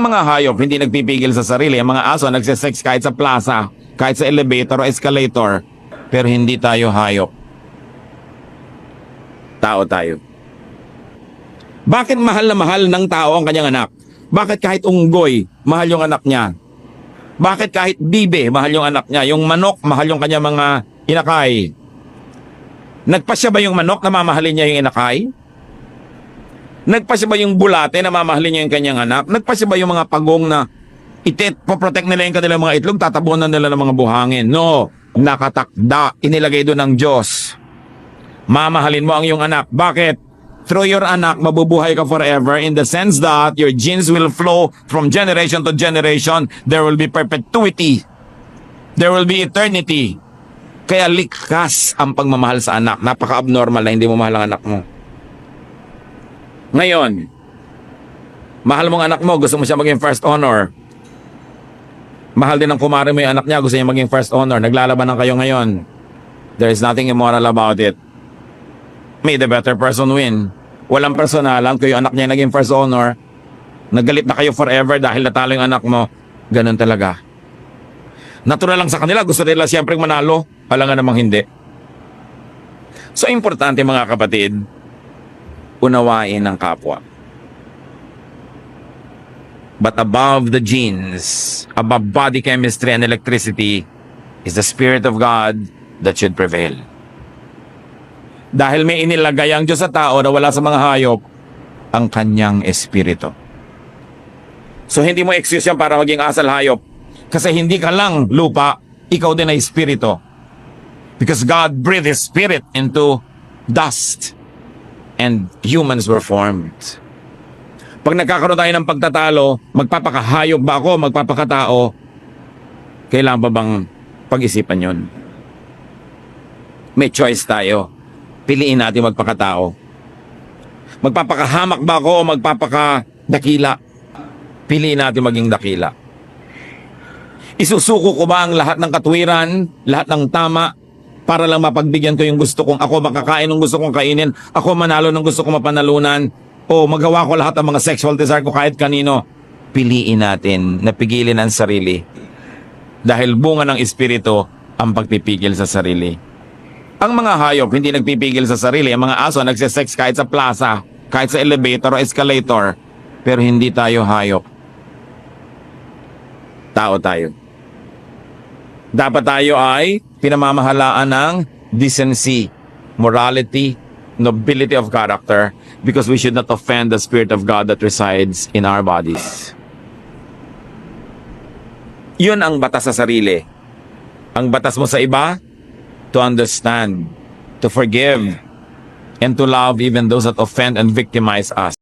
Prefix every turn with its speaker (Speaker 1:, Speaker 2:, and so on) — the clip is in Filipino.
Speaker 1: mga hayop hindi nagpipigil sa sarili. Ang mga aso nagsisex kahit sa plaza, kahit sa elevator o escalator. Pero hindi tayo hayop. Tao tayo. Bakit mahal na mahal ng tao ang kanyang anak? Bakit kahit unggoy, mahal yung anak niya? Bakit kahit bibe, mahal yung anak niya? Yung manok, mahal yung kanyang mga inakay? Nagpasya ba yung manok na mamahalin niya yung inakay? Nagpasya ba yung bulate na mamahalin niya yung kanyang anak? Nagpasya ba yung mga pagong na poprotect nila yung kanilang mga itlog, tatabunan nila ng mga buhangin? No, nakatakda, inilagay doon ng Diyos. Mamahalin mo ang iyong anak. Bakit? Through your anak, mabubuhay ka forever in the sense that your genes will flow from generation to generation. There will be perpetuity. There will be eternity. Kaya likas ang pagmamahal sa anak. Napaka-abnormal na hindi mo mahal ang anak mo. Ngayon, mahal mong anak mo, gusto mo siya maging first honor. Mahal din ang kumare mo yung anak niya, gusto niya maging first honor. Naglalaban kayo ngayon. There is nothing immoral about it. May the better person win. Walang personalan, kayo anak niya naging first honor. Nagalit na kayo forever dahil natalo yung anak mo. Ganun talaga. Natural lang sa kanila, gusto nila siyempre manalo. Alangan namang hindi. So, importante mga kapatid, unawain ang kapwa. But above the genes, above body chemistry and electricity, is the Spirit of God that should prevail. Dahil may inilagay ang Diyos sa tao na wala sa mga hayop, ang kanyang espiritu. So hindi mo excuse yan para maging asal hayop. Kasi hindi ka lang lupa, ikaw din ay espiritu. Because God breathed His Spirit into dust and humans were formed. Pag nagkakaroon tayo ng pagtatalo, magpapakahayop ba ako, magpapakatao, kailangan ba bang pag-isipan yun? May choice tayo. Piliin natin magpakatao. Magpapakahamak ba ako o magpapakadakila? Piliin natin maging dakila. Isusuko ko ba ang lahat ng katwiran, lahat ng tama, para lang mapagbigyan ko yung gusto kong ako makakain ng gusto kong kainin, ako manalo ng gusto kong mapanalunan, o magawa ko lahat ng mga sexual desire ko kahit kanino? Piliin natin na pigilin ang sarili. Dahil bunga ng espiritu ang pagpipigil sa sarili. Ang mga hayop hindi nagpipigil sa sarili. Ang mga aso nagsisex kahit sa plaza, kahit sa elevator o escalator. Pero hindi tayo hayop. Tao tayo. Dapat tayo ay pinamamahalaan ng decency, morality, nobility of character, because we should not offend the Spirit of God that resides in our bodies. Yun ang batas sa sarili. Ang batas mo sa iba, to understand, to forgive, and to love even those that offend and victimize us.